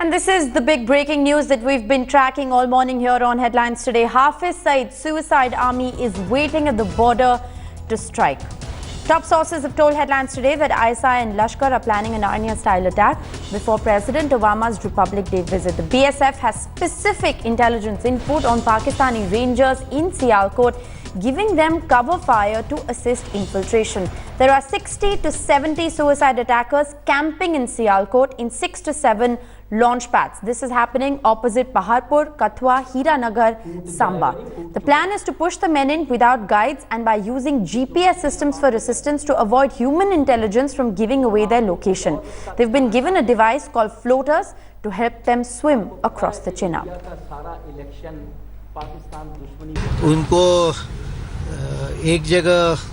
And this is the big breaking news that we've been tracking all morning here on Headlines Today. Hafiz Saeed suicide army is waiting at the border to strike. Top sources have told Headlines Today that ISI and Lashkar are planning an Arnia-style attack before President Obama's Republic Day visit. The BSF has specific intelligence input on Pakistani Rangers in Sialkot, giving them cover fire to assist infiltration. There are 60 to 70 suicide attackers camping in Sialkot in 6 to 7 launch pads. This is happening opposite Paharpur, Kathua, Hiranagar, Samba. The plan is to push the men in without guides and by using GPS systems for assistance to avoid human intelligence from giving away their location. They've been given a device called floaters to help them swim across the Chenab. उनको एक जगह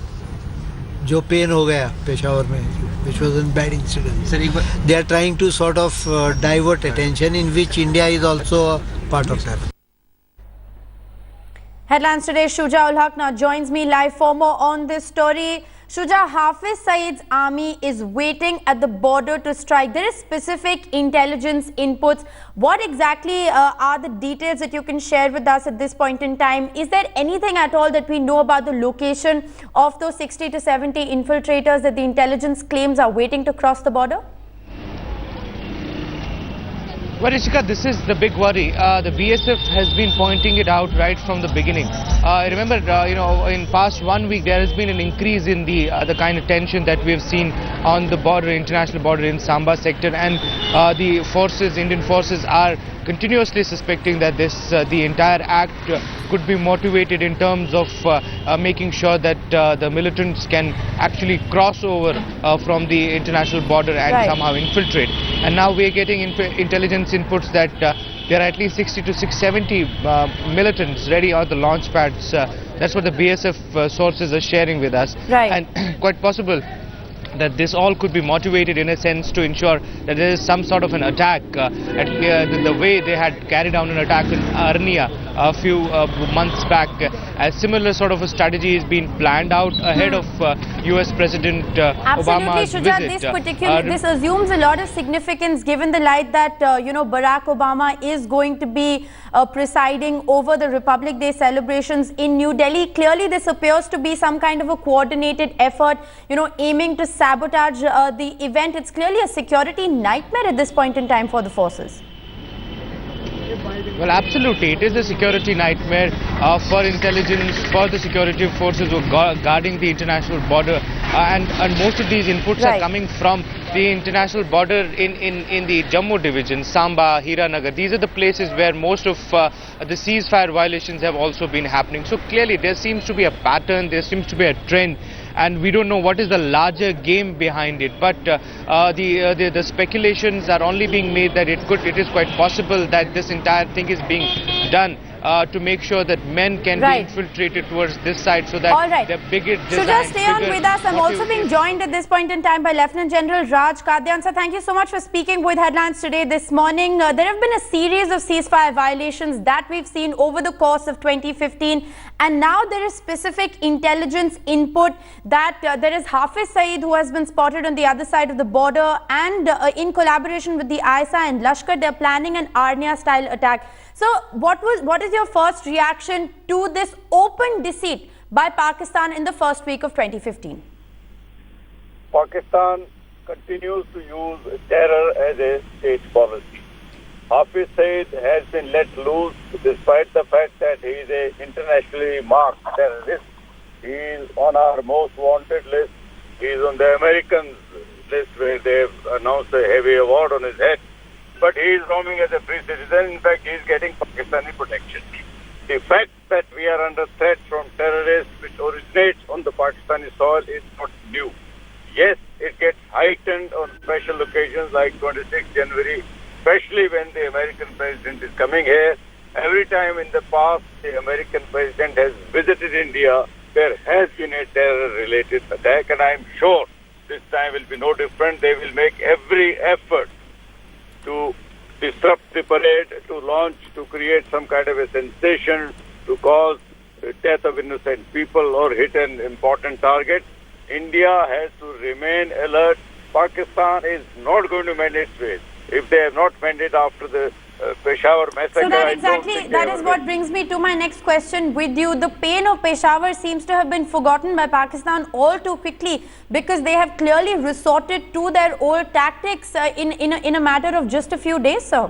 जो pen हो गया पेशावर में, which was a bad incident. They are trying to sort of divert attention, in which India is also a part of that. Headlines Today, Shuja ul Haq now joins me live for more on this story. Shuja, Hafiz Saeed's army is waiting at the border to strike. There is specific intelligence inputs. What exactly are the details that you can share with us at this point in time? Is there anything at all that we know about the location of those 60 to 70 infiltrators that the intelligence claims are waiting to cross the border? Well, Rishika, this is the big worry. The BSF has been pointing it out right from the beginning. Remember, in past 1 week, there has been an increase in the kind of tension that we have seen on the border, international border in Samba sector, and the forces, Indian forces, are continuously suspecting that the entire act could be motivated in terms of making sure that the militants can actually cross over from the international border and somehow infiltrate. And now we are getting intelligence inputs that there are at least 60 to 670 militants ready on the launch pads. That's what the BSF sources are sharing with us. And quite possible that this all could be motivated in a sense to ensure that there is some sort of an attack. The way they had carried out an attack in Arnia a few months back, a similar sort of a strategy is being planned out ahead of US President Obama's visit. This assumes a lot of significance given the light that Barack Obama is going to be presiding over the Republic Day celebrations in New Delhi. Clearly this appears to be some kind of a coordinated effort, aiming to sabotage the event. It's clearly a security nightmare at this point in time for the forces. Well, absolutely. It is a security nightmare for intelligence, for the security forces who are guarding the international border. And most of these inputs are coming from the international border in the Jammu division, Samba, Hiranagar. These are the places where most of the ceasefire violations have also been happening. So clearly there seems to be a pattern, there seems to be a trend, and we don't know what is the larger game behind it. But the speculations are only being made that it is quite possible that this entire thing is being done to make sure that men can be infiltrated towards this side, so that the bigger Shuja, stay on with us. I'm also being joined at this point in time by Lieutenant General Raj Kadyan. Sir, thank you so much for speaking with Headlines Today this morning. There have been a series of ceasefire violations that we've seen over the course of 2015, and now there is specific intelligence input that there is Hafiz Saeed who has been spotted on the other side of the border, and in collaboration with the ISI and Lashkar, they're planning an Arnia-style attack. So what is your first reaction to this open deceit by Pakistan in the first week of 2015? Pakistan continues to use terror as a state policy. Hafiz Saeed has been let loose despite the fact that he is an internationally marked terrorist. He is on our most wanted list. He is on the American list where they have announced a heavy award on his head. But he is roaming as a free citizen. In fact, he is getting Pakistani protection. The fact that we are under threat from terrorists which originates on the Pakistani soil is not new. Yes, it gets heightened on special occasions like 26 January, especially when the American president is coming here. Every time in the past the American president has visited India, there has been a terror-related attack, and I am sure this time will be no different. They will make every effort to disrupt the parade, to launch, to create some kind of a sensation, to cause the death of innocent people or hit an important target. India has to remain alert. Pakistan is not going to mend its ways. if they have not meant it after the Peshawar massacre. So that I don't exactly, think that they is ever what will. brings me to my next question with you. The pain of Peshawar seems to have been forgotten by Pakistan all too quickly, because they have clearly resorted to their old tactics in a matter of just a few days, sir.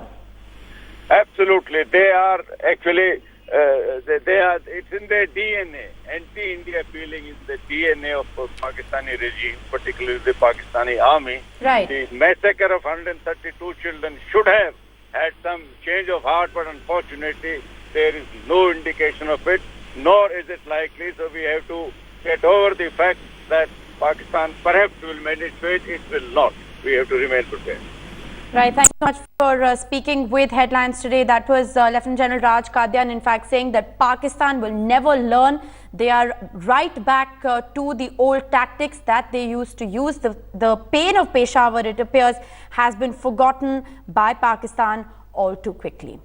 Absolutely, they are actually. They are. It's in their DNA. Anti-India feeling is the DNA of the Pakistani regime, particularly the Pakistani army. Right. The massacre of 132 children should have had some change of heart, but unfortunately, there is no indication of it, nor is it likely. So we have to get over the fact that Pakistan perhaps will mend its fate. It will not. We have to remain prepared. Right. Thank you so much for speaking with Headlines Today. That was Lieutenant General Raj Kadian, in fact, saying that Pakistan will never learn. They are right back to the old tactics that they used to use. The pain of Peshawar, it appears, has been forgotten by Pakistan all too quickly.